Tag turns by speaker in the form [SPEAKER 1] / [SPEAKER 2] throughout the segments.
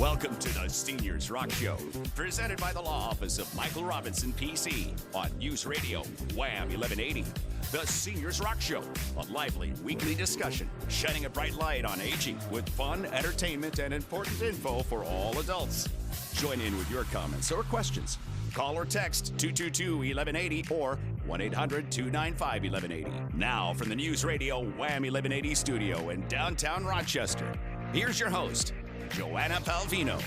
[SPEAKER 1] Welcome to the Seniors Rock Show, presented by the Law Office of Michael Robinson, PC, on News Radio, Wham 1180. The Seniors Rock Show, a lively weekly discussion shining a bright light on aging with fun, entertainment, and important info for all adults. Join in with your comments or questions. Call or text 222-1180 or 1-800-295-1180. Now from the News Radio Wham 1180 studio in downtown Rochester, here's your host, Joanna Palvino.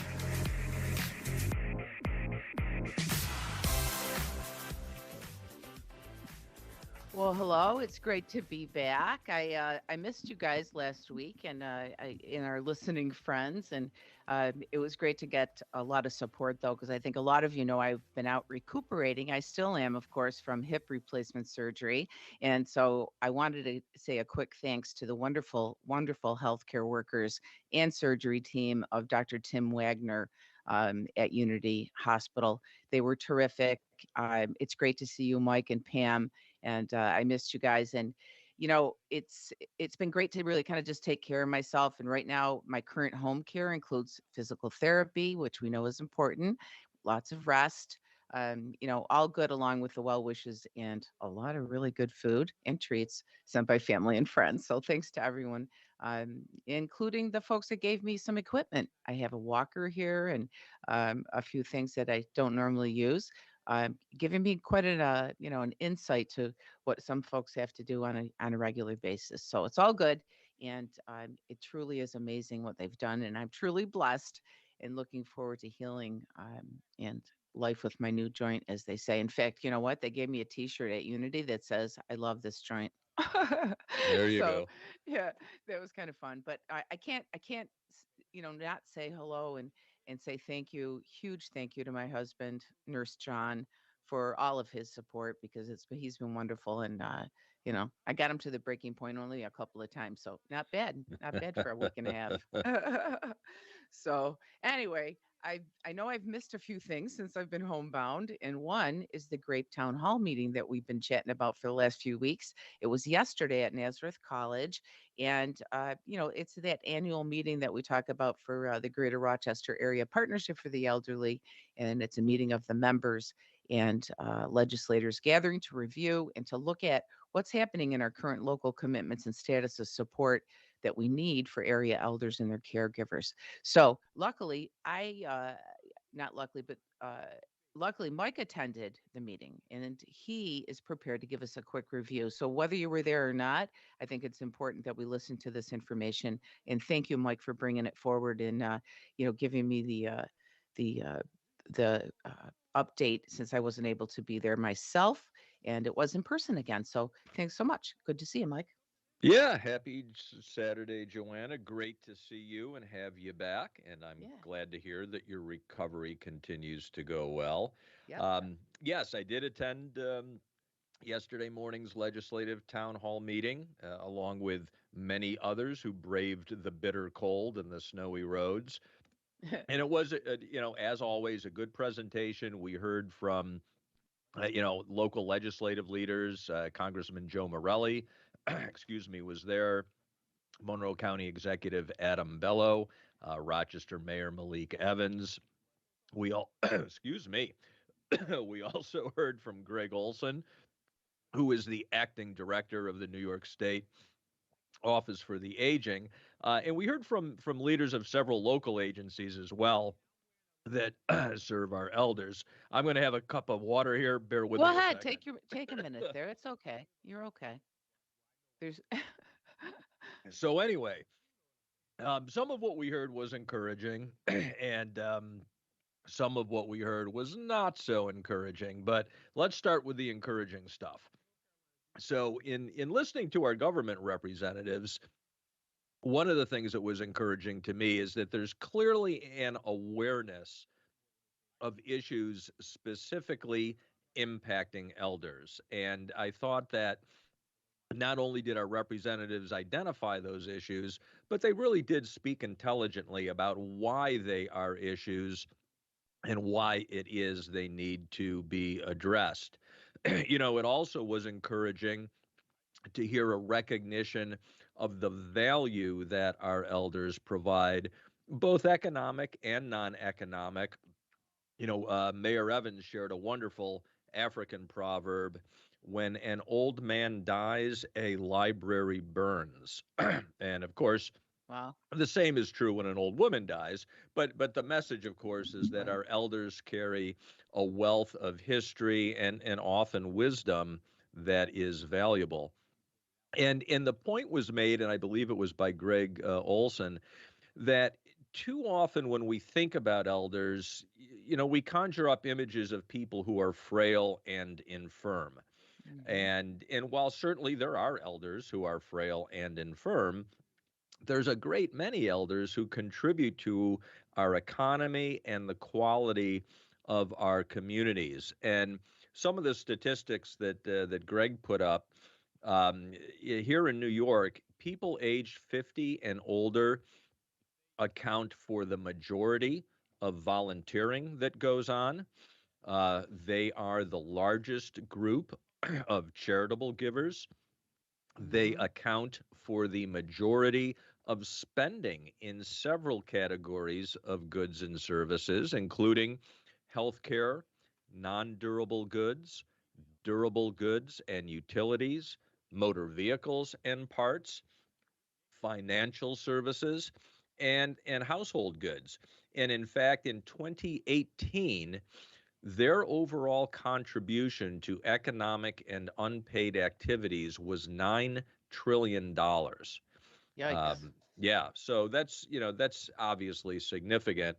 [SPEAKER 2] Well, hello. It's great to be back. I missed you guys last week and our listening friends, and it was great to get a lot of support, though, because I think a lot of you know I've been out recuperating. I still am, of course, from hip replacement surgery, and so I wanted to say a quick thanks to the wonderful, wonderful healthcare workers and surgery team of Dr. Tim Wagner at Unity Hospital. They were terrific. It's great to see you, Mike and Pam. And I missed you guys. And, you know, it's been great to really kind of just take care of myself. And right now, my current home care includes physical therapy, which we know is important, lots of rest, all good, along with the well wishes and a lot of really good food and treats sent by family and friends. So thanks to everyone, including the folks that gave me some equipment. I have a walker here and a few things that I don't normally use. Giving me quite an insight to what some folks have to do on a regular basis. So it's all good, and it truly is amazing what they've done, and I'm truly blessed and looking forward to healing and life with my new joint, as they say. In fact, you know what? They gave me a T-shirt at Unity that says, "I love this joint."
[SPEAKER 3] There you
[SPEAKER 2] So,
[SPEAKER 3] go.
[SPEAKER 2] yeah, that was kind of fun. But I can't, not say hello and say thank you, huge thank you to my husband, Nurse John, for all of his support because he's been wonderful. And I got him to the breaking point only a couple of times, so not bad for a week and a half. So anyway, I know I've missed a few things since I've been homebound, and one is the Grape Town Hall meeting that we've been chatting about for the last few weeks. It was yesterday at Nazareth College, and it's that annual meeting that we talk about for the Greater Rochester Area Partnership for the Elderly, and it's a meeting of the members and legislators gathering to review and to look at what's happening in our current local commitments and status of support that we need for area elders and their caregivers. So luckily, luckily, Mike attended the meeting and he is prepared to give us a quick review. So whether you were there or not, I think it's important that we listen to this information. And thank you, Mike, for bringing it forward and giving me the update since I wasn't able to be there myself, and it was in person again. So thanks so much. Good to see you, Mike.
[SPEAKER 3] Yeah, happy Saturday, Joanna. Great to see you and have you back. And I'm
[SPEAKER 2] Yeah.
[SPEAKER 3] glad to hear that your recovery continues to go well.
[SPEAKER 2] Yep.
[SPEAKER 3] Yes, I did attend yesterday morning's legislative town hall meeting, along with many others who braved the bitter cold and the snowy roads. And it was, as always, a good presentation. We heard from local legislative leaders. Congressman Joe Morelli, excuse me, was there. Monroe County Executive Adam Bello, Rochester Mayor Malik Evans. We all, excuse me, we also heard from Greg Olson, who is the acting director of the New York State Office for the Aging, and we heard from leaders of several local agencies as well that serve our elders. I'm going to have a cup of water here. Bear with
[SPEAKER 2] Go
[SPEAKER 3] me a
[SPEAKER 2] ahead.
[SPEAKER 3] second.
[SPEAKER 2] Take a minute there. It's okay. You're okay. There's
[SPEAKER 3] So anyway, some of what we heard was encouraging, and some of what we heard was not so encouraging. But let's start with the encouraging stuff. So, in listening to our government representatives, one of the things that was encouraging to me is that there's clearly an awareness of issues specifically impacting elders. And I thought that not only did our representatives identify those issues, but they really did speak intelligently about why they are issues and why it is they need to be addressed. It also was encouraging to hear a recognition of the value that our elders provide both economic and non-economic. Mayor Evans shared a wonderful African proverb: when an old man dies, a library burns. And of course,
[SPEAKER 2] Wow.
[SPEAKER 3] the same is true when an old woman dies, but the message, of course, is that
[SPEAKER 2] Right.
[SPEAKER 3] our elders carry a wealth of history and often wisdom that is valuable. And the point was made, and I believe it was by Greg Olson, that too often when we think about elders, we conjure up images of people who are frail and infirm.
[SPEAKER 2] Hmm.
[SPEAKER 3] And while certainly there are elders who are frail and infirm, there's a great many elders who contribute to our economy and the quality of our communities. And some of the statistics that Greg put up, here in New York, people aged 50 and older account for the majority of volunteering that goes on. They are the largest group of charitable givers. They
[SPEAKER 2] Hmm.
[SPEAKER 3] account for the majority of spending in several categories of goods and services, including healthcare, non durable goods, durable goods and utilities, motor vehicles and parts, financial services, and household goods. And in fact, in 2018, their overall contribution to economic and unpaid activities was $9 trillion.
[SPEAKER 2] Yikes.
[SPEAKER 3] Yeah, so that's obviously significant.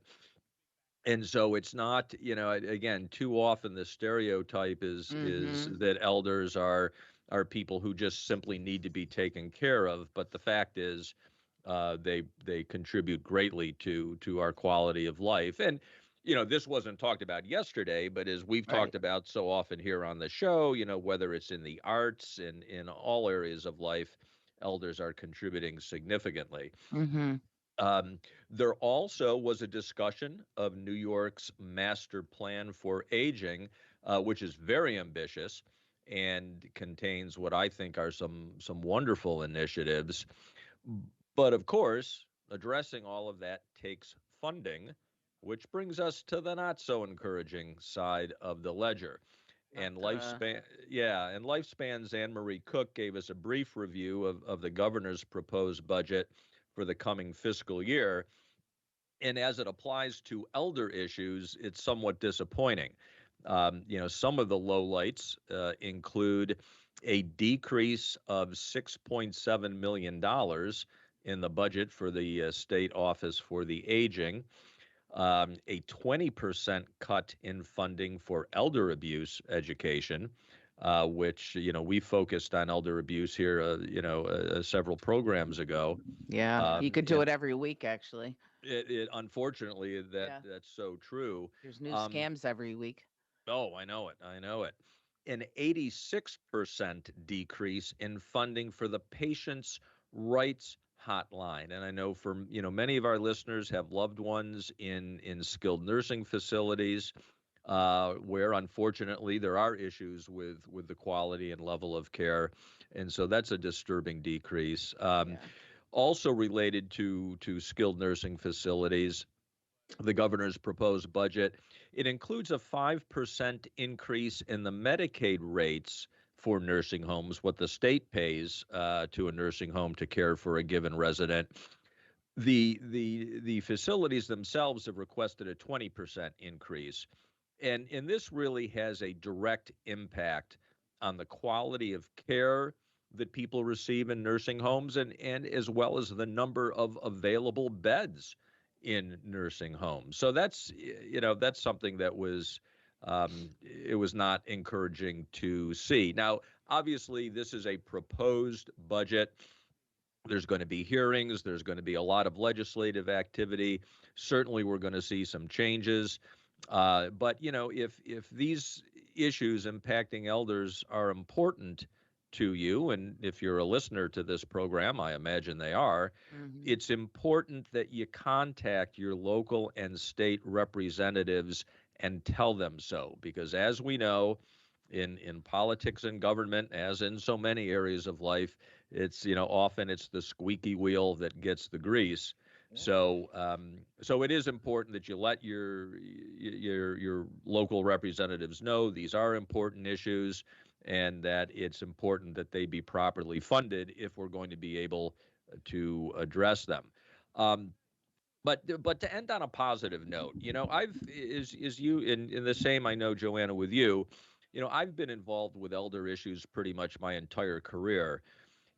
[SPEAKER 3] And so it's not, again, too often the stereotype is
[SPEAKER 2] Hmm.
[SPEAKER 3] that elders are people who just simply need to be taken care of. But the fact is, they contribute greatly to our quality of life. And this wasn't talked about yesterday, but as we've
[SPEAKER 2] Right.
[SPEAKER 3] talked about so often here on the show, whether it's in the arts and in all areas of life, elders are contributing significantly.
[SPEAKER 2] Hmm.
[SPEAKER 3] Um, there also was a discussion of New York's master plan for aging, which is very ambitious and contains what I think are some wonderful initiatives. But of course, addressing all of that takes funding, which brings us to the not so encouraging side of the ledger. And
[SPEAKER 2] Not.
[SPEAKER 3] Lifespan's Anne Marie Cook gave us a brief review of the governor's proposed budget for the coming fiscal year. And as it applies to elder issues, it's somewhat disappointing. Some of the lowlights include a decrease of $6.7 million in the budget for the state office for the aging, a 20% cut in funding for elder abuse education, which we focused on elder abuse here, several programs ago.
[SPEAKER 2] Yeah, you could do
[SPEAKER 3] And
[SPEAKER 2] it every week, actually.
[SPEAKER 3] it unfortunately
[SPEAKER 2] Yeah.
[SPEAKER 3] that's so true.
[SPEAKER 2] There's new
[SPEAKER 3] Um,
[SPEAKER 2] scams every week.
[SPEAKER 3] oh, I know it. I know it. An 86% decrease in funding for the patient's rights hotline. And I know for many of our listeners have loved ones in skilled nursing facilities, where unfortunately there are issues with the quality and level of care, and so that's a disturbing decrease.
[SPEAKER 2] Yeah.
[SPEAKER 3] Also related to skilled nursing facilities, the governor's proposed budget, it includes a 5% increase in the Medicaid rates for nursing homes, what the state pays to a nursing home to care for a given resident. The facilities themselves have requested a 20% increase. And this really has a direct impact on the quality of care that people receive in nursing homes, and as well as the number of available beds in nursing homes. So that's something that was it was not encouraging to see. Now, obviously, this is a proposed budget. There's going to be hearings. There's going to be a lot of legislative activity. Certainly, we're going to see some changes. But if these issues impacting elders are important to you, and if you're a listener to this program, I imagine they are,
[SPEAKER 2] Hmm.
[SPEAKER 3] it's important that you contact your local and state representatives and tell them so, because as we know, in politics and government, as in so many areas of life, it's often it's the squeaky wheel that gets the grease. So it is important that you let your local representatives know these are important issues, and that it's important that they be properly funded if we're going to be able to address them. Um, but to end on a positive note, I've is you in the same, I know, Joanna, with you. I've been involved with elder issues pretty much my entire career.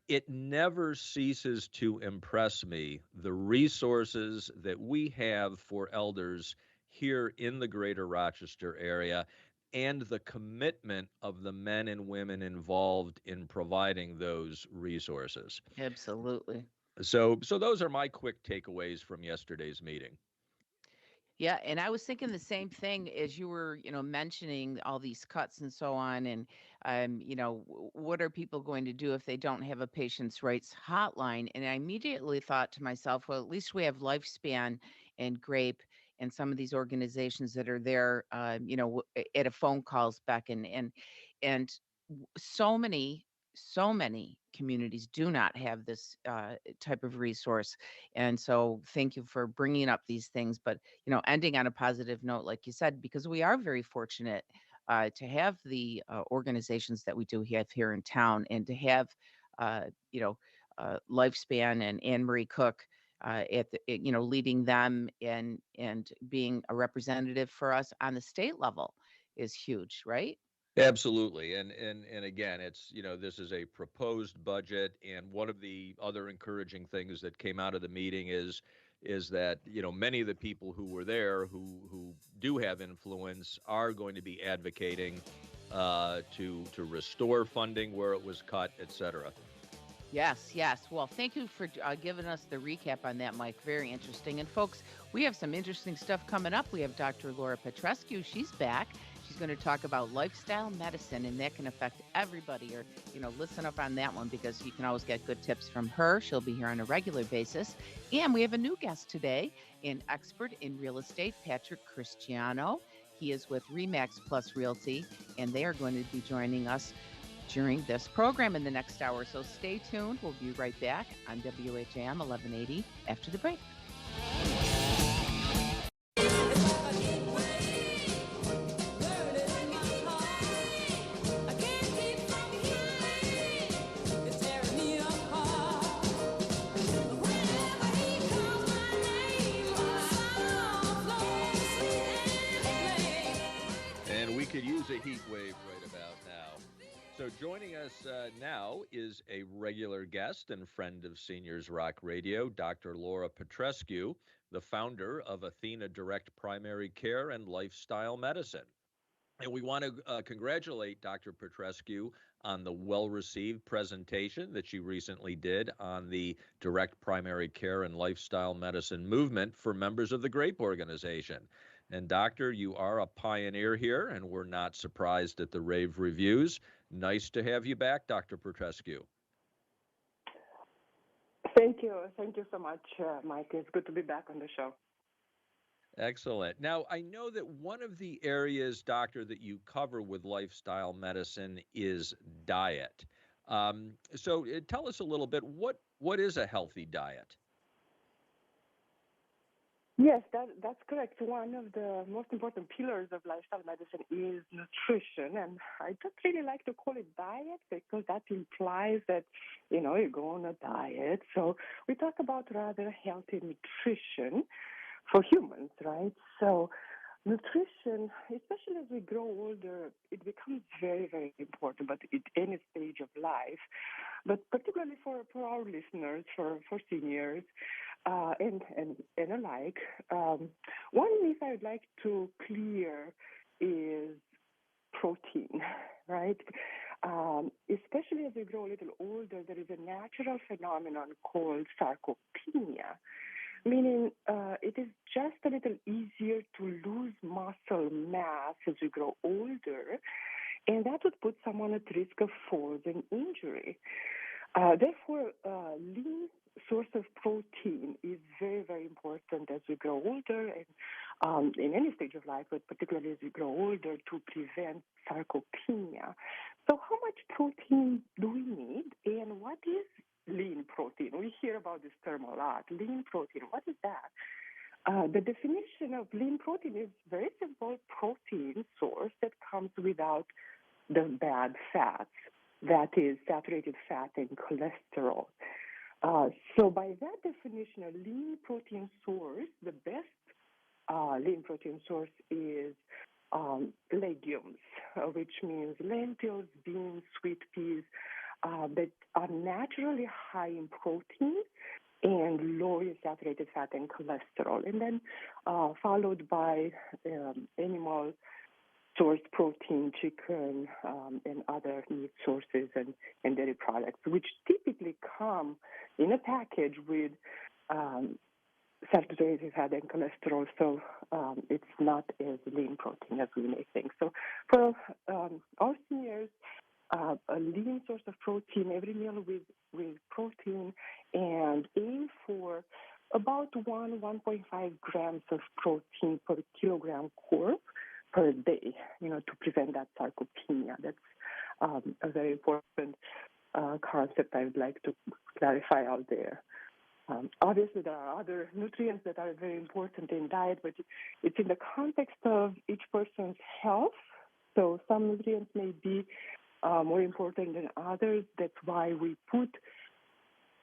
[SPEAKER 3] It never ceases to impress me the resources that we have for elders here in the greater Rochester area, and the commitment of the men and women involved in providing those resources.
[SPEAKER 2] Absolutely.
[SPEAKER 3] So those are my quick takeaways from yesterday's meeting.
[SPEAKER 2] Yeah, and I was thinking the same thing as you were, mentioning all these cuts and so on. And, what are people going to do if they don't have a patient's rights hotline? And I immediately thought to myself, well, at least we have Lifespan and Grape and some of these organizations that are there, at a phone call's beck. And so many communities do not have this type of resource. And so thank you for bringing up these things, but ending on a positive note, like you said, because we are very fortunate to have the organizations that we do have here in town, and to have uh, you know Lifespan and Anne Marie Cook leading them, and being a representative for us on the state level is huge, right?
[SPEAKER 3] Absolutely. And again, it's, this is a proposed budget, and one of the other encouraging things that came out of the meeting is that, many of the people who were there who do have influence are going to be advocating to restore funding where it was cut, et cetera.
[SPEAKER 2] Yes, yes. Well, thank you for giving us the recap on that, Mike. Very interesting. And folks, we have some interesting stuff coming up. We have Dr. Laura Petrescu. She's back. She's going to talk about lifestyle medicine, and that can affect everybody. Or, listen up on that one, because you can always get good tips from her. She'll be here on a regular basis. And we have a new guest today, an expert in real estate, Patrick Cristiano. He is with Remax Plus Realty, and they are going to be joining us during this program in the next hour. So stay tuned. We'll be right back on WHAM 1180 after the break.
[SPEAKER 3] And we could use a heat wave right about now. So joining us now is a regular guest and friend of Seniors Rock Radio, Dr. Laura Petrescu, the founder of Athena Direct Primary Care and Lifestyle Medicine. And we want to congratulate Dr. Petrescu on the well-received presentation that she recently did on the direct primary care and lifestyle medicine movement for members of the GRAPE organization. And Doctor, you are a pioneer here, and we're not surprised at the rave reviews. Nice to have you back, Dr. Petrescu.
[SPEAKER 4] Thank you. Thank you so much, Mike. It's good to be back on the show.
[SPEAKER 3] Excellent. Now, I know that one of the areas, doctor, that you cover with lifestyle medicine is diet. So tell us a little bit, what is a healthy diet?
[SPEAKER 4] Yes, that's correct. One of the most important pillars of lifestyle medicine is nutrition. And I don't really like to call it diet, because that implies that, you go on a diet. So we talk about rather healthy nutrition for humans, right? So nutrition, especially as we grow older, it becomes very, very important, but at any stage of life. But particularly for our listeners, for seniors, and alike, one myth I would like to clear is protein, right? Especially as we grow a little older, there is a natural phenomenon called sarcopenia, meaning it is just a little easier to lose muscle mass as we grow older, and that would put someone at risk of falls and injury. Therefore, lean source of protein is very, very important as we grow older, and in any stage of life, but particularly as we grow older, to prevent sarcopenia. So how much protein do we need, and what is lean protein. We hear about this term a lot. Lean protein. What is that? The definition of lean protein is very simple: protein source that comes without the bad fats, that is saturated fat and cholesterol. So by that definition, a lean protein source, the best lean protein source is legumes, which means lentils, beans, sweet peas, that are naturally high in protein and low in saturated fat and cholesterol. And then followed by animal source protein, chicken, and other meat sources and dairy products, which typically come in a package with saturated fat and cholesterol, so it's not as lean protein as we may think. So for our seniors, a lean source of protein, every meal with protein, and aim for about 1.5 grams of protein per kilogram carb per day, to prevent that sarcopenia. That's a very important concept I would like to clarify out there. Obviously, there are other nutrients that are very important in diet, but it's in the context of each person's health. So some nutrients may be more important than others. That's why we put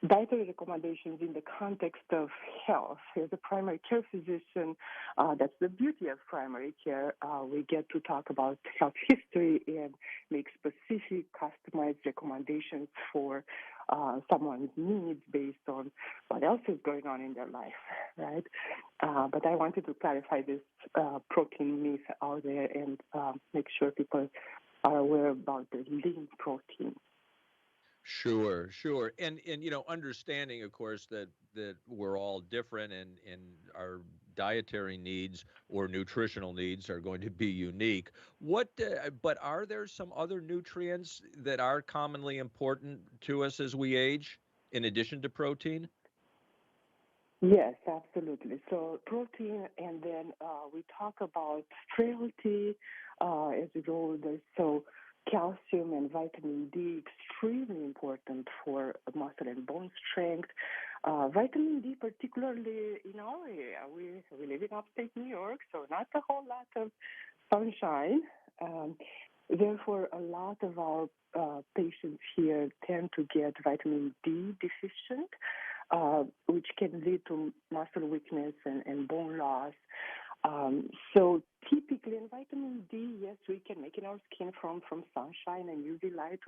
[SPEAKER 4] dietary recommendations in the context of health. As a primary care physician, that's the beauty of primary care. We get to talk about health history and make specific, customized recommendations for someone's needs based on what else is going on in their life, right? But I wanted to clarify this protein myth out there and make sure people are aware about the lean protein.
[SPEAKER 3] Sure, sure. And understanding, of course, that we're all different and our dietary needs or nutritional needs are going to be unique. But are there some other nutrients that are commonly important to us as we age, in addition to protein?
[SPEAKER 4] Yes, absolutely. So protein, and then we talk about frailty as we go older. So calcium and vitamin D, extremely important for muscle and bone strength. Vitamin D, particularly in our area, we live in upstate New York, so not a whole lot of sunshine. Therefore, a lot of our patients here tend to get vitamin D deficient, which can lead to muscle weakness and bone loss. So typically in vitamin D, yes, we can make in our skin from sunshine and UV light,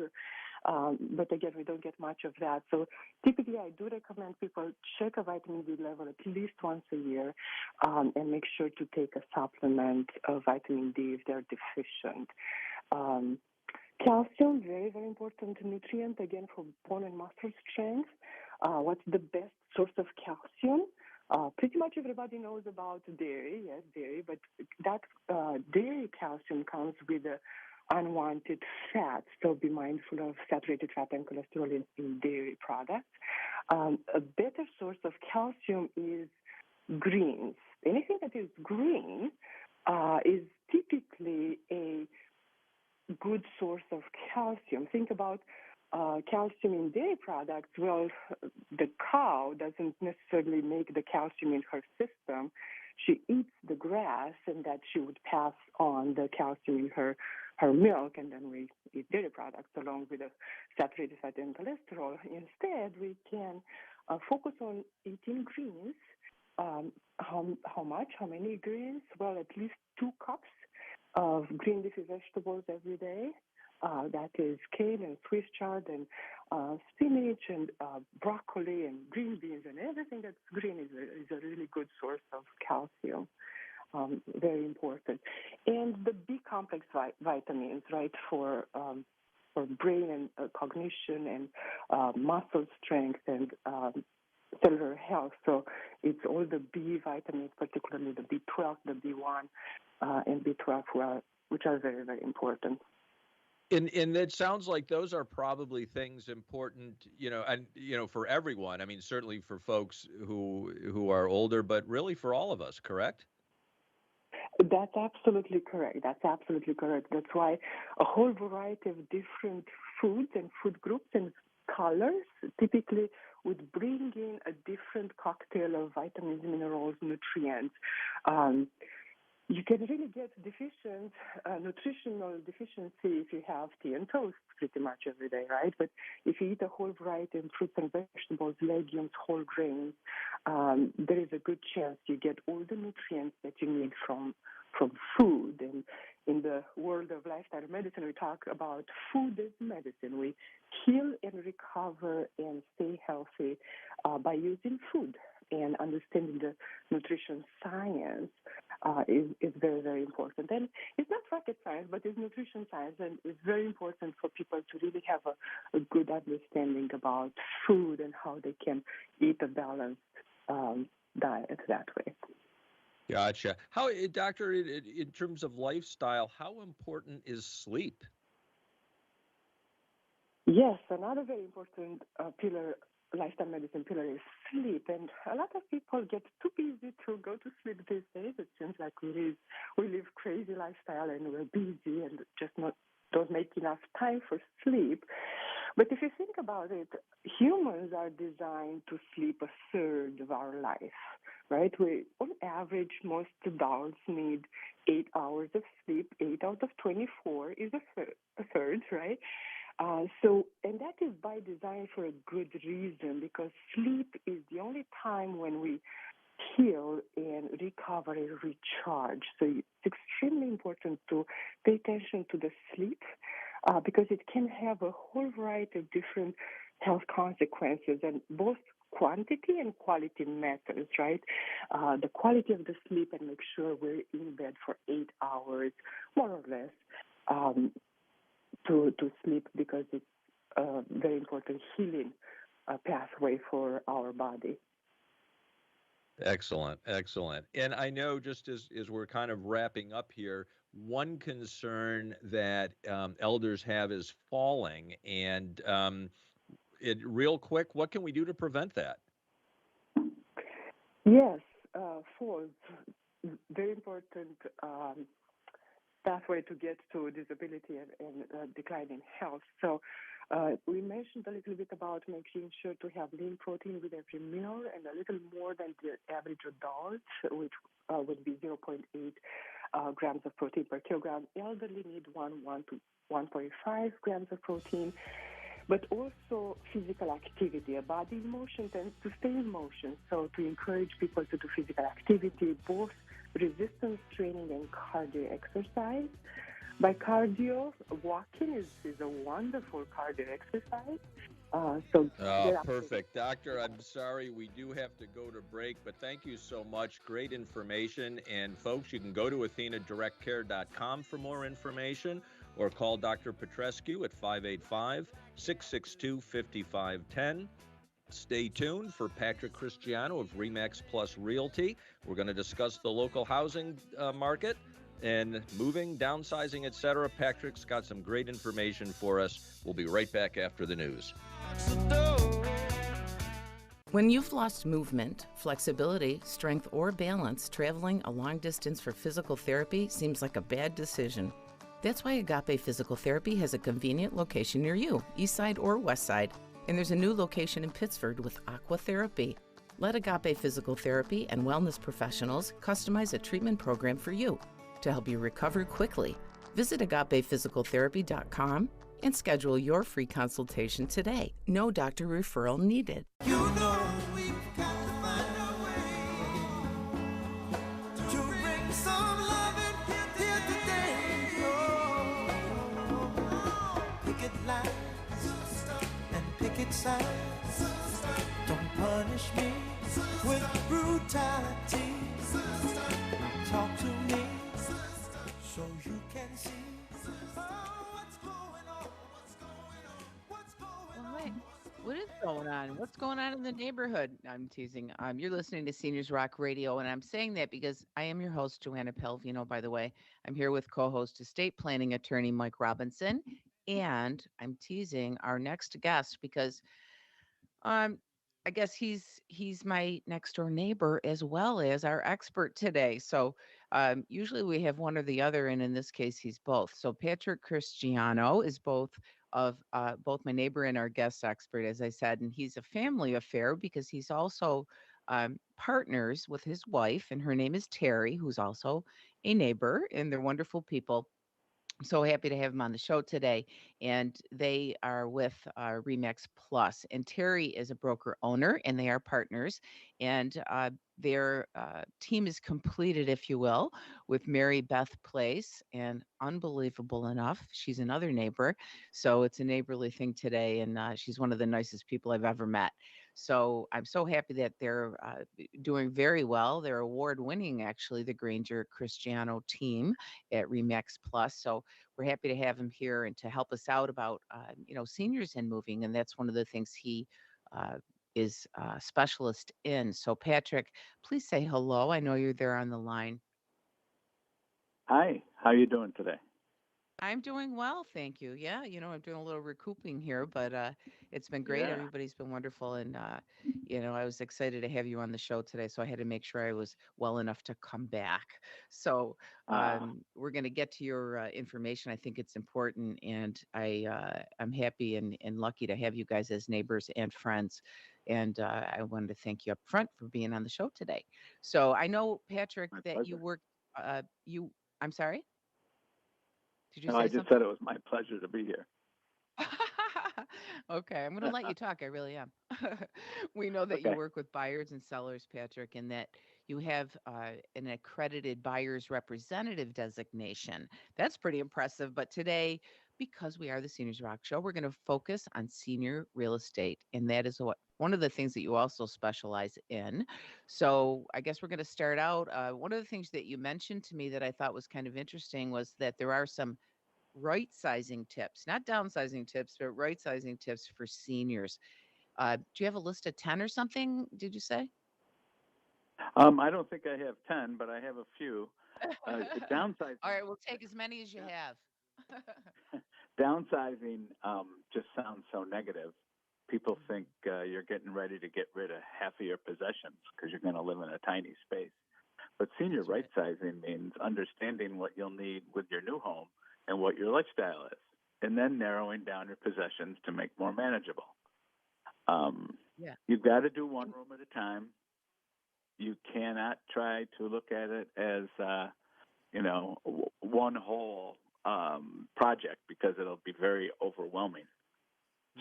[SPEAKER 4] but again, we don't get much of that. So typically I do recommend people check a vitamin D level at least once a year and make sure to take a supplement of vitamin D if they're deficient. Calcium, very, very important nutrient, again, for bone and muscle strength. What's the best source of calcium? Pretty much everybody knows about dairy, yes, dairy, but that dairy calcium comes with unwanted fats, so be mindful of saturated fat and cholesterol in dairy products. A better source of calcium is greens. Anything that is green is typically a good source of calcium. Think about calcium in dairy products. Well, the cow doesn't necessarily make the calcium in her system. She eats the grass, and that she would pass on the calcium in her milk, and then we eat dairy products along with the saturated fat and cholesterol. Instead, we can focus on eating greens. How much? How many greens? Well, at least 2 cups of green leafy vegetables every day. That is kale and Swiss chard and spinach and broccoli and green beans, and everything that's green is a really good source of calcium. Very important. And the B complex vitamins, right, for brain and cognition and muscle strength and cellular health. So it's all the B vitamins, particularly the B12, the B1, and B12, which are very, very important.
[SPEAKER 3] And it sounds like those are probably things important, for everyone. I mean, certainly for folks who are older, but really for all of us, correct?
[SPEAKER 4] That's absolutely correct. That's why a whole variety of different foods and food groups and colors typically would bring in a different cocktail of vitamins, minerals, nutrients. Um, you can really get nutritional deficiency if you have tea and toast pretty much every day, right? But if you eat a whole variety of fruits and vegetables, legumes, whole grains, there is a good chance you get all the nutrients that you need from food. And in the world of lifestyle medicine, we talk about food as medicine. We heal and recover and stay healthy by using food, and understanding the nutrition science is very, very important. And it's not rocket science, but it's nutrition science, and it's very important for people to really have a good understanding about food and how they can eat a balanced diet that way.
[SPEAKER 3] Gotcha. Doctor, in terms of lifestyle, how important is sleep?
[SPEAKER 4] Yes, another very important lifestyle medicine pillar is sleep. And a lot of people get too busy to go to sleep these days. It seems like we live crazy lifestyle and we're busy and just don't make enough time for sleep. But if you think about it, humans are designed to sleep a third of our life, right? On average, most adults need 8 hours of sleep. 8 out of 24 is a third, right? And that is by design for a good reason, because sleep is the only time when we heal and recover and recharge. So it's extremely important to pay attention to the sleep because it can have a whole variety of different health consequences, and both quantity and quality matters, right? The quality of the sleep, and make sure we're in bed for 8 hours, more or less, to sleep, because it's a very important healing pathway for our body.
[SPEAKER 3] Excellent, excellent. And I know, just as we're kind of wrapping up here, one concern that elders have is falling. And real quick, what can we do to prevent that?
[SPEAKER 4] Yes, falls, very important pathway to get to disability and decline in health. So we mentioned a little bit about making sure to have lean protein with every meal, and a little more than the average adult, which would be 0.8 grams of protein per kilogram. Elderly need 1 to 1.5 grams of protein. But also physical activity. A body in motion tends to stay in motion. So to encourage people to do physical activity, both resistance training and cardio exercise. By cardio, walking is a wonderful cardio exercise.
[SPEAKER 3] Perfect. Doctor, I'm sorry we do have to go to break, but thank you so much. Great information. And folks, you can go to AthenaDirectCare.com for more information, or call Dr. Petrescu at 585-662-5510. Stay tuned for Patrick Cristiano of Remax Plus Realty. We're going to discuss the local housing market and moving, downsizing, etc. Patrick's got some great information for us. We'll be right back after the news.
[SPEAKER 5] When you've lost movement, flexibility, strength, or balance, traveling a long distance for physical therapy seems like a bad decision. That's why Agape Physical Therapy has a convenient location near you, east side or west side. And there's a new location in Pittsford with Aqua Therapy. Let Agape Physical Therapy and wellness professionals customize a treatment program for you to help you recover quickly. Visit agapephysicaltherapy.com and schedule your free consultation today. No doctor referral needed.
[SPEAKER 6] You know we've got to find a way to bring some love in here today. Picket lines and picket signs. Don't punish me with brutality. Talk to me so you can see what's going on.
[SPEAKER 2] What is going on? What's going on in the neighborhood? I'm teasing. You're listening to Seniors Rock Radio, and I'm saying that because I am your host, Joanna Pelvino, by the way. I'm here with co-host, estate planning attorney Mike Robinson, and I'm teasing our next guest because I guess he's my next door neighbor as well as our expert today. So usually we have one or the other, and in this case, he's both. So Patrick Cristiano is both of both my neighbor and our guest expert, as I said. And he's a family affair because he's also partners with his wife, and her name is Terry, who's also a neighbor, and they're wonderful people. I'm so happy to have him on the show today. And they are with Remax Plus. And Terry is a broker owner, and they are partners. And their team is completed, if you will, with Mary Beth Place. And unbelievable enough, she's another neighbor. So it's a neighborly thing today. And she's one of the nicest people I've ever met. So I'm so happy that they're doing very well. They're award winning, actually, the Granger Cristiano team at Remax Plus. So we're happy to have him here and to help us out about seniors and moving, and that's one of the things he uh, is a specialist in. So Patrick, please say hello. I know you're there on the line.
[SPEAKER 7] Hi, how you doing today?
[SPEAKER 2] I'm doing well, thank you. Yeah, I'm doing a little recouping here, but it's been great.
[SPEAKER 7] Yeah.
[SPEAKER 2] Everybody's been wonderful, and I was excited to have you on the show today. So I had to make sure I was well enough to come back. So
[SPEAKER 7] Uh,
[SPEAKER 2] we're going to get to your information. I think it's important, and I'm happy and lucky to have you guys as neighbors and friends. And I wanted to thank you up front for being on the show today. So I know, Patrick,
[SPEAKER 7] my
[SPEAKER 2] that you
[SPEAKER 7] pleasure.
[SPEAKER 2] work. You. I'm sorry. Did you
[SPEAKER 7] No,
[SPEAKER 2] say
[SPEAKER 7] I just said
[SPEAKER 2] something?
[SPEAKER 7] it was my pleasure to be here.
[SPEAKER 2] Okay, I'm going to let you talk. I really am. We know that you
[SPEAKER 7] Okay.
[SPEAKER 2] work with buyers and sellers, Patrick, and that you have an accredited buyer's representative designation. That's pretty impressive. But today, because we are the Seniors Rock Show, we're going to focus on senior real estate. And that is one of the things that you also specialize in. So I guess we're going to start out. One of the things that you mentioned to me that I thought was kind of interesting was that there are some right sizing tips, not downsizing tips, but right sizing tips for seniors. Do you have a list of 10 or something? Did you say?
[SPEAKER 7] I don't think I have 10, but I have a few.
[SPEAKER 2] All
[SPEAKER 7] Downsizing,
[SPEAKER 2] right, we'll take as many as you
[SPEAKER 7] yeah,
[SPEAKER 2] have.
[SPEAKER 7] downsizing just sounds so negative. People think you're getting ready to get rid of half of your possessions because you're going to live in a tiny space. But senior
[SPEAKER 2] That's
[SPEAKER 7] right
[SPEAKER 2] right.
[SPEAKER 7] sizing means understanding what you'll need with your new home and what your lifestyle is, and then narrowing down your possessions to make more manageable. Um,
[SPEAKER 2] Yeah.
[SPEAKER 7] you've got to do one
[SPEAKER 2] And
[SPEAKER 7] room at a time. You cannot try to look at it as one whole project because it'll be very overwhelming.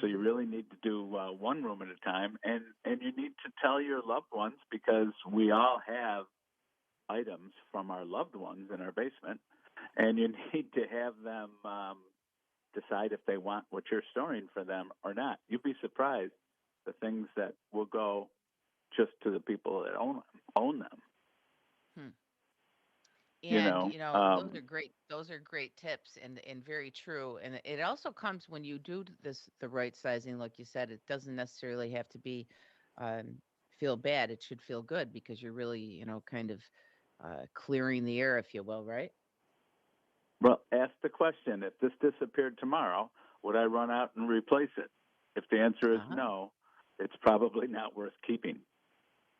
[SPEAKER 7] So you
[SPEAKER 2] mhm,
[SPEAKER 7] really need to do one room at a time, and you need to tell your loved ones because we all have items from our loved ones in our basement, and you need to have them decide if they want what you're storing for them or not. You'd be surprised the things that will go just to the people that own them.
[SPEAKER 2] hmm.
[SPEAKER 7] You
[SPEAKER 2] And
[SPEAKER 7] know,
[SPEAKER 2] those are great. Those are great tips and very true. And it also comes when you do the right sizing, like you said. It doesn't necessarily have to be um, feel bad. It should feel good because you're really kind of clearing the air, if you will, right?
[SPEAKER 7] well, ask the question: if this disappeared tomorrow, would I run out and replace it? If the answer is
[SPEAKER 2] Uh-huh.
[SPEAKER 7] no, it's probably not worth keeping.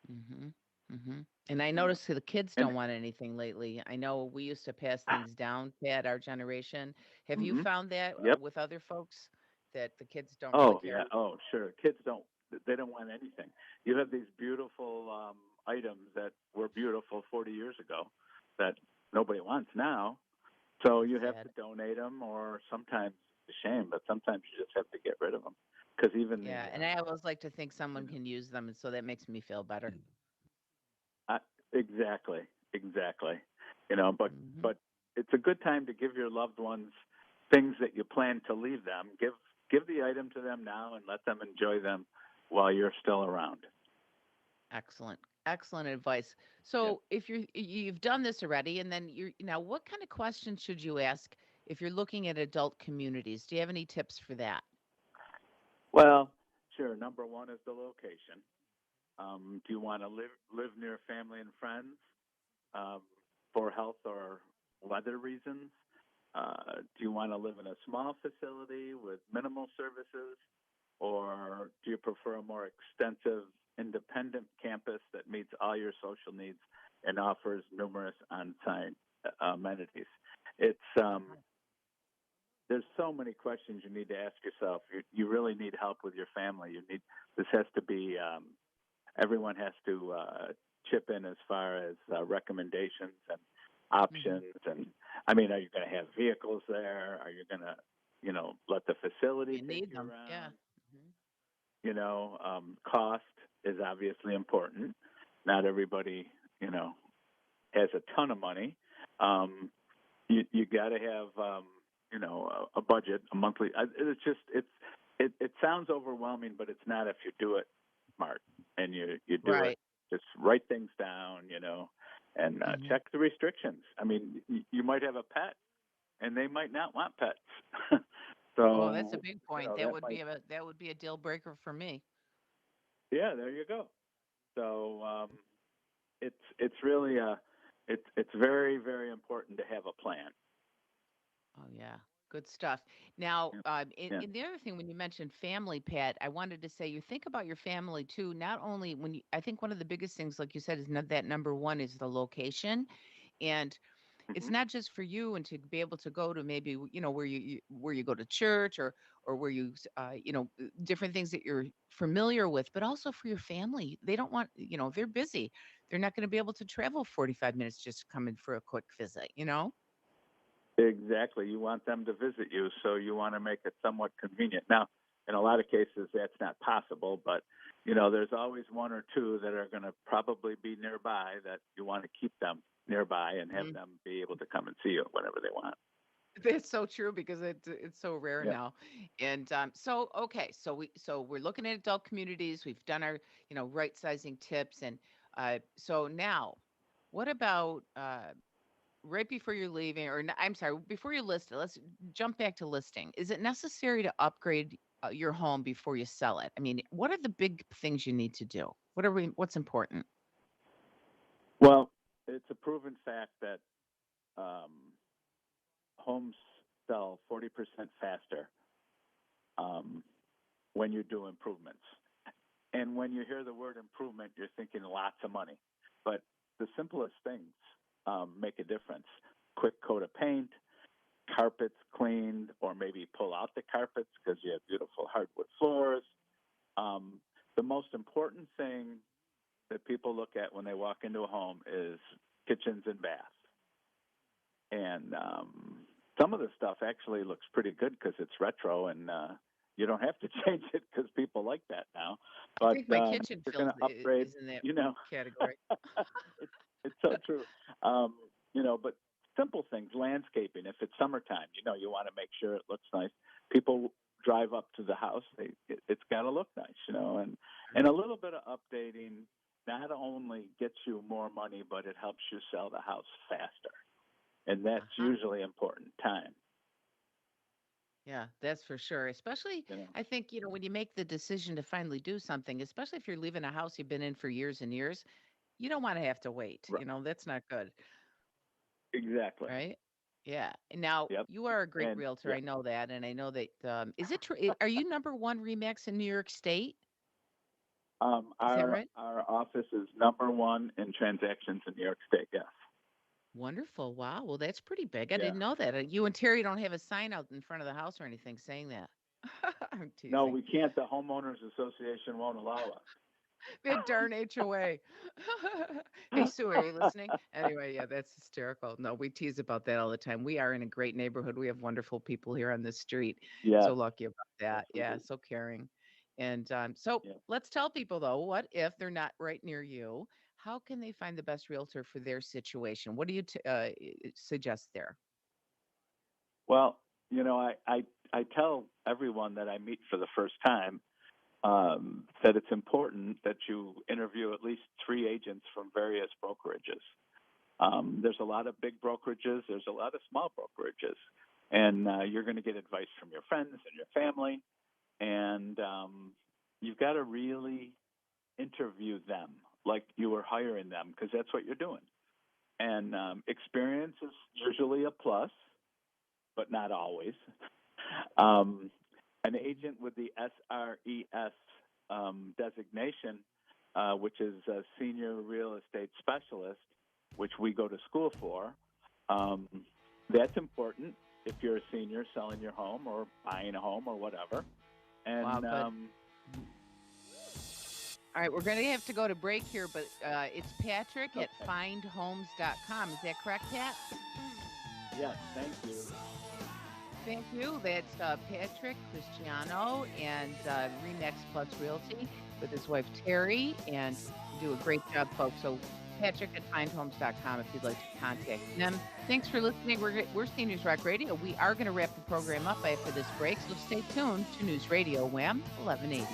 [SPEAKER 2] Mhm. Mhm. And I noticed the kids
[SPEAKER 7] And
[SPEAKER 2] don't want anything lately. I know we used to pass things down, Pat, our generation. Have you
[SPEAKER 7] hmm
[SPEAKER 2] found that
[SPEAKER 7] yep.
[SPEAKER 2] with other folks that the kids don't really
[SPEAKER 7] Oh yeah.
[SPEAKER 2] care?
[SPEAKER 7] Oh sure. Kids don't. They don't want anything. You have these beautiful items that were beautiful 40 years ago that nobody wants now. So
[SPEAKER 2] That's
[SPEAKER 7] you have to
[SPEAKER 2] sad.
[SPEAKER 7] donate them, or sometimes it's a shame, but sometimes you just have to get rid of them because even the
[SPEAKER 2] Yeah, and I always like to think
[SPEAKER 7] you
[SPEAKER 2] someone
[SPEAKER 7] know
[SPEAKER 2] can use them, and so that makes me feel better.
[SPEAKER 7] uh, exactly, exactly.
[SPEAKER 2] Mhm.
[SPEAKER 7] But it's a good time to give your loved ones things that you plan to leave them. Give the item to them now and let them enjoy them while you're still around.
[SPEAKER 2] Excellent. Excellent advice.
[SPEAKER 7] Yep.
[SPEAKER 2] So, if you've done this already, and then you're now, what kind of questions should you ask if you're looking at adult communities? Do you have any tips for that?
[SPEAKER 7] Well, sure. Number one is the location. Do you want to live near family and friends um, for health or weather reasons? Do you want to live in a small facility with minimal services, or do you prefer a more extensive, independent campus that meets all your social needs and offers numerous on-site amenities? It's
[SPEAKER 2] Uh-huh.
[SPEAKER 7] there's so many questions you need to ask yourself. You really need help with your family. This has to be everyone has to chip in as far as recommendations and options. And I mean, are you going to have vehicles there? Are you going to, let the facility
[SPEAKER 2] You
[SPEAKER 7] take
[SPEAKER 2] need
[SPEAKER 7] you
[SPEAKER 2] them.
[SPEAKER 7] around?
[SPEAKER 2] Yeah.
[SPEAKER 7] Cost is obviously important. Not everybody, has a ton of money. You got to have, a budget, a monthly. It sounds overwhelming, but it's not if you do it smart and you do it.
[SPEAKER 2] Right.
[SPEAKER 7] Just write things down, and check the restrictions. I mean, you might have a pet, and they might not want pets.
[SPEAKER 2] Oh, that's a
[SPEAKER 7] So
[SPEAKER 2] big point. That would be a deal breaker for me.
[SPEAKER 7] yeah, there you go. So it's really it's very, very important to have a plan.
[SPEAKER 2] Oh yeah, good stuff. Now,
[SPEAKER 7] Yeah. Yeah.
[SPEAKER 2] and the other thing when you mentioned family, Pat, I wanted to say you think about your family too. Not only when you, I think one of the biggest things, like you said, is not that number one is the location, and it's
[SPEAKER 7] Hmm.
[SPEAKER 2] not just for you and to be able to go to maybe where where you go to church or where different things that you're familiar with, but also for your family. They don't want they're busy. They're not going to be able to travel 45 minutes just to come in for a quick visit.
[SPEAKER 7] Exactly. You want them to visit you, so you want to make it somewhat convenient. Now, in a lot of cases, that's not possible, but there's always one or two that are going to probably be nearby that you want to keep them nearby and have them be able to come and see you whenever they want.
[SPEAKER 2] That's so true because it's so rare
[SPEAKER 7] Yeah.
[SPEAKER 2] now. And so okay, so we're looking at adult communities. We've done our right sizing tips, and so now, what about right before you're leaving, or I'm sorry, before you list it? Let's jump back to listing. Is it necessary to upgrade your home before you sell it? I mean, what are the big things you need to do? What's important?
[SPEAKER 7] Well, it's a proven fact that um, homes sell 40% faster um, when you do improvements. And when you hear the word improvement, you're thinking lots of money. But the simplest things make a difference. Quick coat of paint, carpets cleaned, or maybe pull out the carpets because you have beautiful hardwood floors. Um, the most important thing that people look at when they walk into a home is kitchens and baths. And some of the stuff actually looks pretty good because it's retro and you don't have to change it because people like that now.
[SPEAKER 2] I
[SPEAKER 7] But
[SPEAKER 2] think my kitchen
[SPEAKER 7] you're going to upgrade,
[SPEAKER 2] is in that
[SPEAKER 7] you know.
[SPEAKER 2] category.
[SPEAKER 7] it's, it's so true. But simple things, landscaping. If it's summertime, you want to make sure it looks nice. People drive up to the house. It's got to look nice, and a little bit of updating not only gets you more money, but it helps you sell the house faster. And that's
[SPEAKER 2] Uh-huh.
[SPEAKER 7] usually important time.
[SPEAKER 2] Yeah, that's for sure. Especially,
[SPEAKER 7] You know,
[SPEAKER 2] I think, when you make the decision to finally do something, especially if you're leaving a house you've been in for years and years, you don't want to have to wait.
[SPEAKER 7] right.
[SPEAKER 2] That's not good,
[SPEAKER 7] Exactly.
[SPEAKER 2] right? Yeah. And now
[SPEAKER 7] Yep.
[SPEAKER 2] you are a great
[SPEAKER 7] And
[SPEAKER 2] realtor.
[SPEAKER 7] yeah,
[SPEAKER 2] I know that. And I know that, is it true? Are you number one Remax in New York State? Is that
[SPEAKER 7] our
[SPEAKER 2] right?
[SPEAKER 7] our office is number one in transactions in New York State. Yes.
[SPEAKER 2] Wonderful. Wow. Well, that's pretty big. I
[SPEAKER 7] Yeah.
[SPEAKER 2] didn't know that. You and Terry don't have a sign out in front of the house or anything saying that. I'm
[SPEAKER 7] No,
[SPEAKER 2] teasing.
[SPEAKER 7] we can't. The homeowners association won't allow
[SPEAKER 2] That darn HOA. Hey,
[SPEAKER 7] us.
[SPEAKER 2] Sue, are you listening? Anyway, yeah, that's hysterical. No, we tease about that all the time. We are in a great neighborhood. We have wonderful people here on this street.
[SPEAKER 7] Yes.
[SPEAKER 2] So lucky about
[SPEAKER 7] Yes,
[SPEAKER 2] that.
[SPEAKER 7] we
[SPEAKER 2] Yeah,
[SPEAKER 7] do.
[SPEAKER 2] so caring. And so
[SPEAKER 7] Yeah.
[SPEAKER 2] let's tell people though, what if they're not right near you? How can they find the best realtor for their situation? What do you suggest there?
[SPEAKER 7] Well, I tell everyone that I meet for the first time that it's important that you interview at least three agents from various brokerages. There's a lot of big brokerages. There's a lot of small brokerages, and you're going to get advice from your friends and your family, and you've got to really interview them like you were hiring them because that's what you're doing. And experience is usually a plus, but not always. Um, an agent with the SRES designation, which is a senior real estate specialist, which we go to school for, um, that's important. if you're a senior selling your home or buying a home or whatever.
[SPEAKER 2] Wow,
[SPEAKER 7] And
[SPEAKER 2] good. All right, we're going to have to go to break here, but it's Patrick at
[SPEAKER 7] Okay.
[SPEAKER 2] findhomes.com. Is that correct, Pat?
[SPEAKER 7] Yes, thank you.
[SPEAKER 2] Thank you. That's Patrick Cristiano and Remax Plus Realty with his wife Terry, and they do a great job, folks. So Patrick at findhomes.com if you'd like to contact them. Thanks for listening. We're Seniors Rock Radio. We are going to wrap the program up after this break, so stay tuned to News Radio Wham 1180.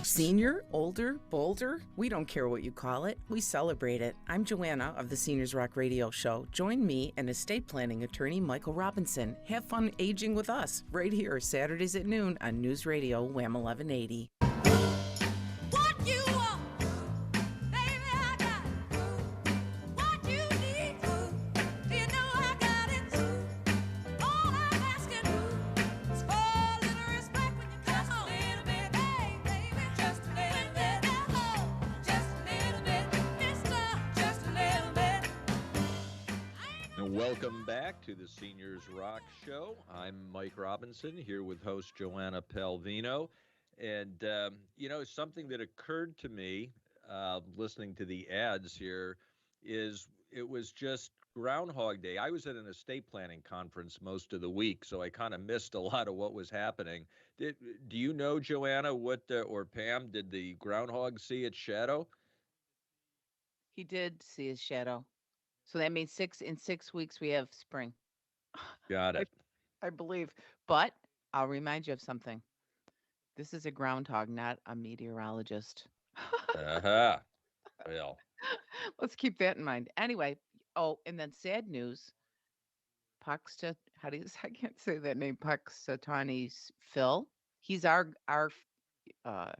[SPEAKER 5] Senior, older, bolder, we don't care what you call it. We celebrate it. I'm Joanna of the Seniors Rock Radio Show. Join me and estate planning attorney Michael Robinson. Have fun aging with us right here Saturdays at noon on News Radio Wham 1180.
[SPEAKER 6] What you want, baby, I got it. What you need, you know I got it. All I'm asking is for a little respect when you come home. Just a little bit, hey, baby, just a little bit. Hello, just a little bit, mister, just a little bit.
[SPEAKER 3] And welcome back to the Seniors Rock Show. I'm Mike Robinson here with host Joanna Pelvino. And, something that occurred to me listening to the ads here is it was just Groundhog Day. I was at an estate planning conference most of the week, so I kind of missed a lot of what was happening. Do you know, Joanna, or Pam, did the groundhog see its shadow?
[SPEAKER 2] He did see his shadow. So that means in 6 weeks we have spring.
[SPEAKER 3] Got
[SPEAKER 2] I,
[SPEAKER 3] it.
[SPEAKER 2] I believe. But I'll remind you of something. This is a groundhog, not a meteorologist.
[SPEAKER 3] Uh-huh. Well,
[SPEAKER 2] Let's keep that in mind. Anyway, and then sad news. How do you I can't say that name. Puxatawny's Phil. He's our uh,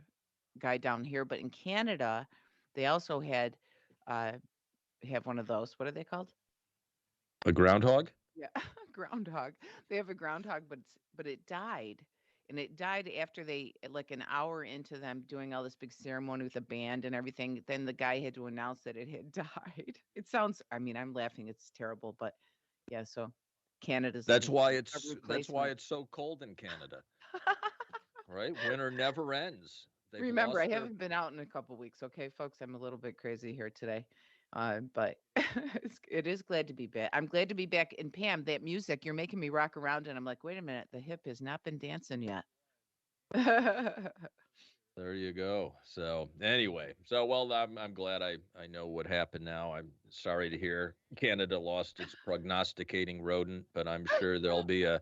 [SPEAKER 2] guy down here, but in Canada, they also uh, have one of those. What are they called?
[SPEAKER 3] a groundhog?
[SPEAKER 2] Yeah, groundhog. They have a groundhog, but it died, and it died after like an hour into them doing all this big ceremony with a band and everything. Then the guy had to announce that it had died. It sounds. I mean, I'm laughing. It's terrible, but yeah. So Canada's
[SPEAKER 3] That's
[SPEAKER 2] looking
[SPEAKER 3] why
[SPEAKER 2] for a
[SPEAKER 3] it's
[SPEAKER 2] replacement.
[SPEAKER 3] so cold in Canada, right? Winter never ends. They've
[SPEAKER 2] Remember, I
[SPEAKER 3] lost their
[SPEAKER 2] haven't been out in a couple weeks. Okay, folks, I'm a little bit crazy here today. But it is glad to be back. I'm glad to be back. And Pam, that music, you're making me rock around. And I'm like, wait a minute, the hip has not been dancing yet.
[SPEAKER 3] There you go. So anyway, well, I'm glad I know what happened now. I'm sorry to hear Canada lost its prognosticating rodent, but I'm sure there'll be a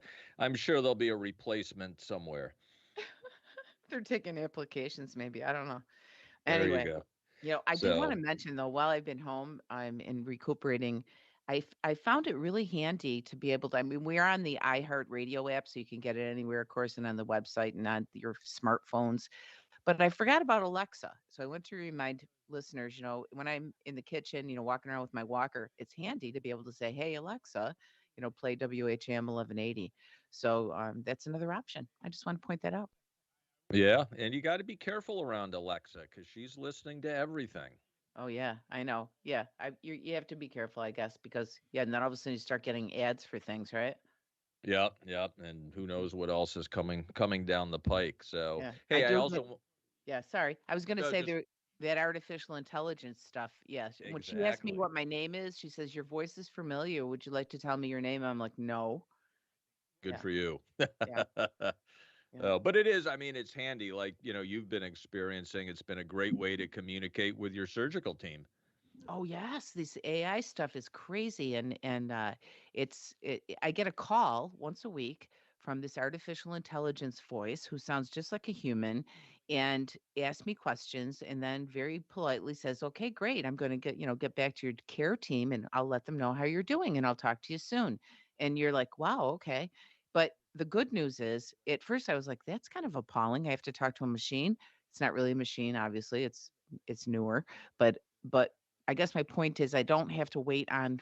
[SPEAKER 3] replacement somewhere.
[SPEAKER 2] They're taking applications, maybe. I don't know.
[SPEAKER 3] There you
[SPEAKER 2] Anyway,
[SPEAKER 3] go.
[SPEAKER 2] I did want
[SPEAKER 3] So
[SPEAKER 2] to mention though, while I've been home, I'm in recuperating. I found it really handy to be able to. I mean, we are on the iHeart Radio app, so you can get it anywhere, of course, and on the website and on your smartphones. But I forgot about Alexa. So I want to remind listeners, when I'm in the kitchen, walking around with my walker, it's handy to be able to say, hey, Alexa, play WHM 1180. So that's another option. I just want to point that out.
[SPEAKER 3] yeah, and you got to be careful around Alexa because she's listening to everything.
[SPEAKER 2] Oh, yeah, I know. Yeah. You have to be careful, I guess, because, yeah, and then all of a sudden you start getting ads for things, right?
[SPEAKER 3] Yep, yep, and who
[SPEAKER 2] Mm.
[SPEAKER 3] knows what else is coming down the pike. So
[SPEAKER 2] Yeah. I
[SPEAKER 3] hey, I
[SPEAKER 2] do. But
[SPEAKER 3] also
[SPEAKER 2] yeah, sorry. I was going to
[SPEAKER 3] no
[SPEAKER 2] say
[SPEAKER 3] just
[SPEAKER 2] that artificial intelligence stuff. Yeah. When she asked me
[SPEAKER 3] exactly.
[SPEAKER 2] what my name is, she says, your voice is familiar. Would you like to tell me your name? I'm like, no.
[SPEAKER 3] Good
[SPEAKER 2] Yeah.
[SPEAKER 3] for you.
[SPEAKER 2] Yeah. Yeah.
[SPEAKER 3] But it is, I mean, it's handy. Like, you've been experiencing, it's been a great way to communicate with your surgical team.
[SPEAKER 2] Oh yes, this AI stuff is crazy, and I get a call once a week from this artificial intelligence voice who sounds just like a human, and asks me questions, and then very politely says, "Okay, great, I'm going to get back to your care team, and I'll let them know how you're doing, and I'll talk to you soon." And you're like, "Wow, okay." But the good news is, at first I was like, "That's kind of appalling. I have to talk to a machine." It's not really a machine, obviously. It's newer, but I guess my point is I don't have to wait on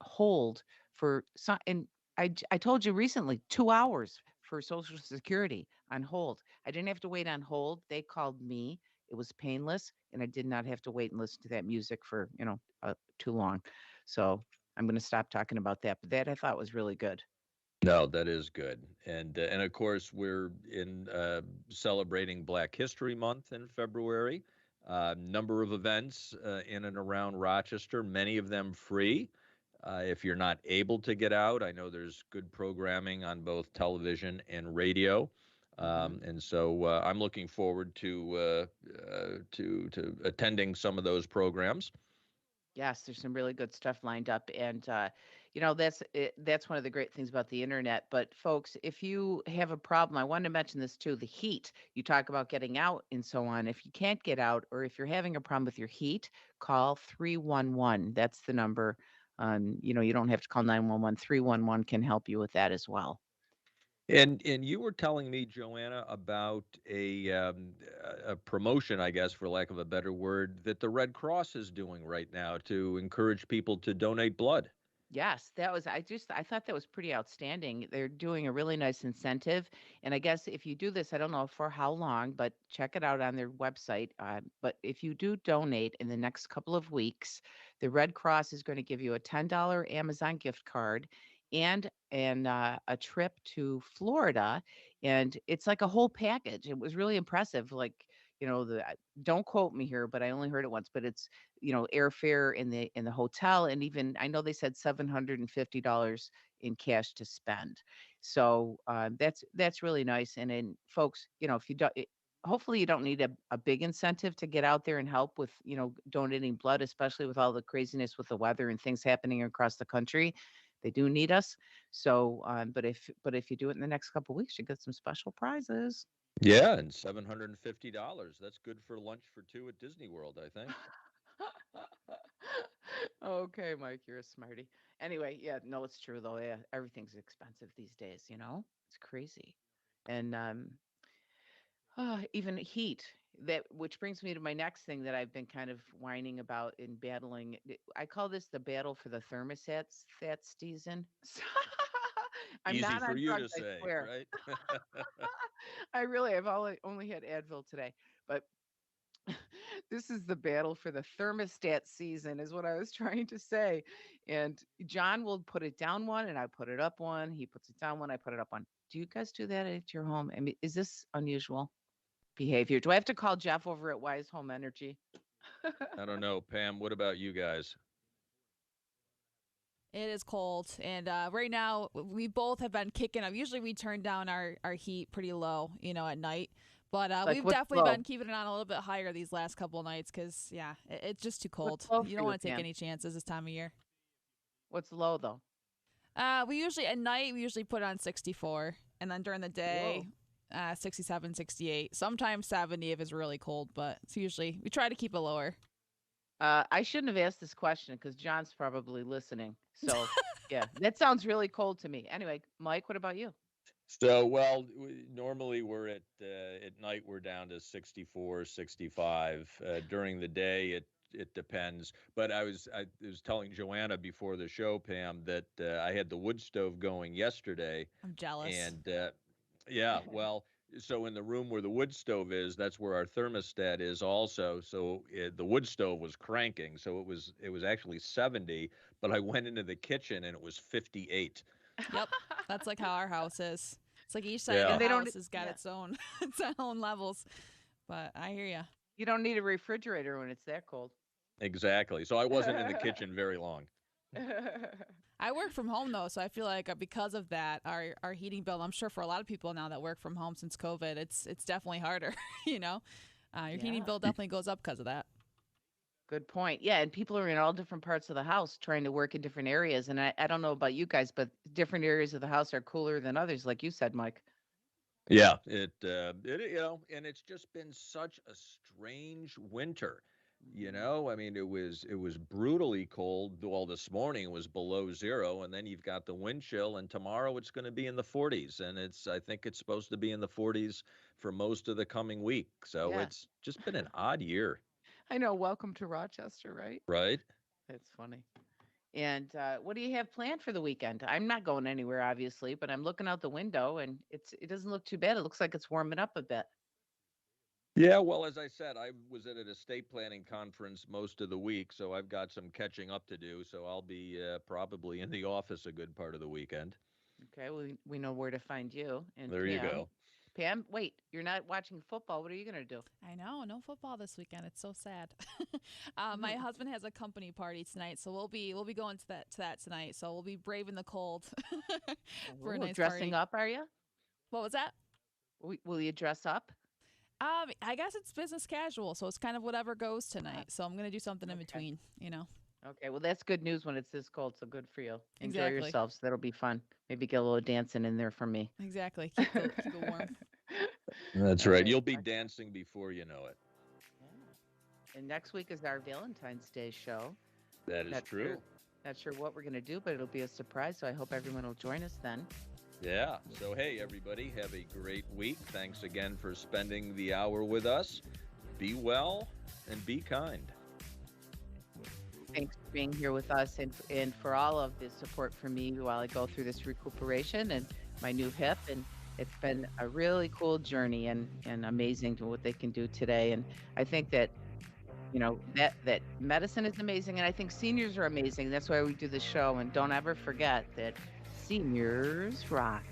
[SPEAKER 2] hold for some. And I told you recently 2 hours for Social Security on hold. I didn't have to wait on hold. They called me. It was painless, and I did not have to wait and listen to that music for too long. So I'm going to stop talking about that. But that I thought was really good.
[SPEAKER 3] No, that is good. And of course, we're in celebrating Black History Month in February. Number of events in and around Rochester, many of them free. If you're not able to get out, I know there's good programming on both television and radio.
[SPEAKER 2] Hmm.
[SPEAKER 3] And so I'm looking forward to attending some of those programs.
[SPEAKER 2] Yes, there's some really good stuff lined up, and that's one of the great things about the internet. But folks, if you have a problem, I wanted to mention this too: the heat. You talk about getting out and so on. If you can't get out, or if you're having a problem with your heat, call 311. That's the number. You don't have to call 911. 311 can help you with that as well.
[SPEAKER 3] And you were telling me, Joanna, about a promotion, I guess, for lack of a better word, that the Red Cross is doing right now to encourage people to donate blood.
[SPEAKER 2] Yes, that was I thought that was pretty outstanding. They're doing a really nice incentive. And I guess if you do this, I don't know for how long, but check it out on their website. But if you do donate in the next couple of weeks, the Red Cross is going to give you a $10 Amazon gift card and a trip to Florida. And it's like a whole package. It was really impressive. Like, don't quote me here, but I only heard it once, but it's airfare in the hotel, and even I know they said $750 in cash to spend. So that's really nice. And then folks, if you don't, hopefully you don't need a big incentive to get out there and help with donating blood, especially with all the craziness with the weather and things happening across the country. They do need us. So, but if you do it in the next couple weeks, you get some special prizes.
[SPEAKER 3] Yeah, and $750. That's good for lunch for two at Disney World, I think.
[SPEAKER 2] Okay, Mike, you're a smarty. Anyway, yeah, no, it's true though. Yeah, everything's expensive these days, It's crazy. And even heat. That which brings me to my next thing that I've been kind of whining about in battling. I call this the battle for the thermostats that season. I'm
[SPEAKER 3] Easy
[SPEAKER 2] not
[SPEAKER 3] for
[SPEAKER 2] on
[SPEAKER 3] you
[SPEAKER 2] drugs,
[SPEAKER 3] to
[SPEAKER 2] I
[SPEAKER 3] say,
[SPEAKER 2] swear.
[SPEAKER 3] right?
[SPEAKER 2] I've only had Advil today, but this is the battle for the thermostat season, is what I was trying to say. And John will put it down one, and I put it up one. He puts it down one, I put it up one. Do you guys do that at your home? I mean, is this unusual behavior? Do I have to call Jeff over at Wise Home Energy?
[SPEAKER 3] I don't know, Pam. What about you guys?
[SPEAKER 8] It is cold, and right now we both have been kicking up. Usually we turn down our heat pretty low, at night. But
[SPEAKER 2] Like
[SPEAKER 8] we've
[SPEAKER 2] what's
[SPEAKER 8] definitely
[SPEAKER 2] low?
[SPEAKER 8] been keeping it on a little bit higher these last couple of nights because, yeah, it's just too
[SPEAKER 2] What's
[SPEAKER 8] cold.
[SPEAKER 2] low
[SPEAKER 8] You
[SPEAKER 2] for
[SPEAKER 8] don't
[SPEAKER 2] you,
[SPEAKER 8] want to take
[SPEAKER 2] Pam?
[SPEAKER 8] any chances this time of year.
[SPEAKER 2] What's low though?
[SPEAKER 8] We usually, at night, we usually put on 64. And then during the day,
[SPEAKER 2] Whoa.
[SPEAKER 8] 67, 68. Sometimes 70 if it's really cold, but it's usually, we try to keep it lower.
[SPEAKER 2] I shouldn't have asked this question because John's probably listening. So yeah, that sounds really cold to me. Anyway, Mike, what about you?
[SPEAKER 3] So, well, normally we're at night we're down to 64, 65. During the day, it depends. But I was telling Joanna before the show, Pam, that I had the wood stove going yesterday,
[SPEAKER 8] I'm jealous.
[SPEAKER 3] and yeah, well, so in the room where the wood stove is, that's where our thermostat is also. So the wood stove was cranking, so it was actually 70, but I went into the kitchen and it was 58.
[SPEAKER 8] Yep, that's like how our house is. It's like each side of
[SPEAKER 3] Yeah.
[SPEAKER 8] the
[SPEAKER 2] And they don't.
[SPEAKER 8] house has got
[SPEAKER 2] Yeah,
[SPEAKER 8] its own its own levels. But I hear ya.
[SPEAKER 2] you don't need a refrigerator when it's that cold.
[SPEAKER 3] Exactly. So I wasn't in the kitchen very long.
[SPEAKER 8] I work from home though, so I feel like because of that, our heating bill. I'm sure for a lot of people now that work from home since COVID, it's definitely harder. you know, your heating
[SPEAKER 2] Yeah,
[SPEAKER 8] bill definitely goes up because of that.
[SPEAKER 2] good point. Yeah, and people are in all different parts of the house trying to work in different areas. And I don't know about you guys, but different areas of the house are cooler than others, like you said, Mike.
[SPEAKER 3] Yeah, and it's just been such a strange winter.
[SPEAKER 2] Hmm.
[SPEAKER 3] I mean, it was brutally cold. Well, this morning it was below zero, and then you've got the wind chill, and tomorrow it's going to be in the 40s, and I think it's supposed to be in the 40s for most of the coming week. So
[SPEAKER 2] Yeah,
[SPEAKER 3] it's just been an odd year,
[SPEAKER 2] I know. Welcome to Rochester, right?
[SPEAKER 3] right?
[SPEAKER 2] That's funny. And what do you have planned for the weekend? I'm not going anywhere, obviously, but I'm looking out the window and it doesn't look too bad. It looks like it's warming up a bit.
[SPEAKER 3] Yeah, well, as I said, I was at an estate planning conference most of the week, so I've got some catching up to do. So I'll be probably in the office a good part of the weekend.
[SPEAKER 2] Okay, we know where to find you. And
[SPEAKER 3] There you go.
[SPEAKER 2] Pam, wait, you're not watching football. What are you gonna do?
[SPEAKER 8] I know, no football this weekend. It's so sad. My husband has a company party tonight, so we'll be going to that tonight. So we'll be braving the cold for a
[SPEAKER 2] Ooh,
[SPEAKER 8] nice
[SPEAKER 2] dressing
[SPEAKER 8] party.
[SPEAKER 2] up, are you?
[SPEAKER 8] What was that?
[SPEAKER 2] Will you dress up?
[SPEAKER 8] I guess it's business casual, so it's kind of whatever goes tonight. So I'm gonna do something in
[SPEAKER 2] Okay.
[SPEAKER 8] between, you know.
[SPEAKER 2] Okay, well, that's good news when it's this cold, so good for you. Enjoy
[SPEAKER 8] Exactly.
[SPEAKER 2] yourselves. That'll be fun. Maybe get a little dancing in there for me.
[SPEAKER 8] Exactly. Keep it warm.
[SPEAKER 3] That's
[SPEAKER 2] All
[SPEAKER 3] right.
[SPEAKER 2] right,
[SPEAKER 3] You'll be
[SPEAKER 2] excellent.
[SPEAKER 3] dancing before you know it.
[SPEAKER 2] Yeah. And next week is our Valentine's Day show.
[SPEAKER 3] That is
[SPEAKER 2] Not
[SPEAKER 3] true.
[SPEAKER 2] sure, not sure what we're gonna do, but it'll be a surprise. So I hope everyone will join us then.
[SPEAKER 3] Yeah. So, hey, everybody, have a great week. Thanks again for spending the hour with us. Be well and be kind.
[SPEAKER 2] Thanks for being here with us and for all of the support for me while I go through this recuperation and my new hip. And it's been a really cool journey and amazing to what they can do today. And I think that, that medicine is amazing. And I think seniors are amazing. That's why we do the show. And don't ever forget that seniors rock.